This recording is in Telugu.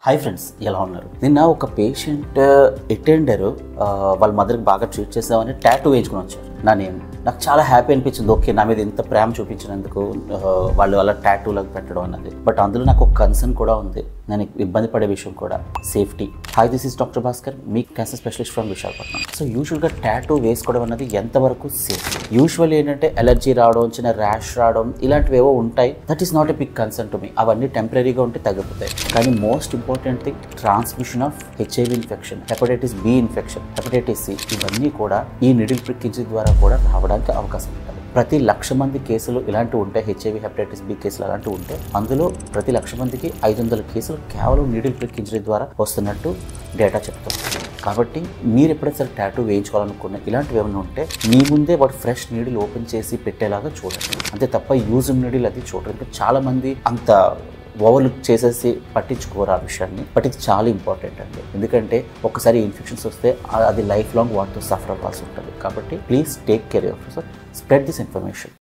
హాయ్ ఫ్రెండ్స్, ఎలా ఉన్నారు? నిన్న ఒక పేషెంట్ అటెండర్ వాళ్ళ మదర్కి బాగా ట్రీట్ చేసామని టాటూ వేయించుకుని వచ్చారు. నాకు చాలా హ్యాపీ అనిపించింది. ఓకే, నా మీద ఇంత ప్రేమ చూపించినందుకు వాళ్ళు అలా టాటూలకు పెట్టడం అన్నది. బట్ అందులో నాకు ఒక కన్సర్న్ కూడా ఉంది. నేను ఇబ్బంది పడే విషయం కూడా safety. Hi, this is doctor Bhaskar, me cancer specialist from Visakhapatnam. So యూజువల్గా టాటూ వేసుకోవడం అన్నది ఎంతవరకు సేఫ్? యూజువల్ ఏంటంటే ఎలర్జీ రావడం, చిన్న ర్యాష్ రావడం ఇలాంటివి ఏవో ఉంటాయి. That is not a big concern to me. అవన్నీ టెంపరీగా ఉంటే తగ్గిపోతాయి. కానీ most important thing, transmission of HIV infection, hepatitis B infection, hepatitis C, ఇవన్నీ కూడా ఈ నిడిల్ ప్రిక్కించి ద్వారా కూడా రావడానికి అవకాశం ఉంటుంది. ప్రతి 1,00,000 మంది కేసులు ఇలాంటివి ఉంటాయి. హెచ్ఐవి హెపటైటిస్ బి కేసులు అలాంటివి ఉంటాయి. అందులో ప్రతి 1,00,000 మందికి 500 కేసులు కేవలం నీడిల్ ప్రిక్ ఇంజరీ ద్వారా వస్తున్నట్టు డేటా చెప్తాం. కాబట్టి మీరు ఎప్పుడైతే సరే టాటూ వేయించుకోవాలనుకున్న ఇలాంటివి ఏమైనా ఉంటే మీ ముందే వాడు ఫ్రెష్ నీడిల్ ఓపెన్ చేసి పెట్టేలాగా చూడండి. అంతే తప్ప యూజ్ నీడిల్ అది చూడండి. చాలా మంది అంత ఓవర్లుక్ చేసేసి పట్టించుకోరు ఆ విషయాన్ని. బట్ ఇది చాలా ఇంపార్టెంట్ అండి. ఎందుకంటే ఒకసారి ఇన్ఫెక్షన్స్ వస్తే అది లైఫ్ లాంగ్ వాటితో సఫర్ అవ్వాల్సి ఉంటుంది. కాబట్టి please take care of yourself. Spread this information.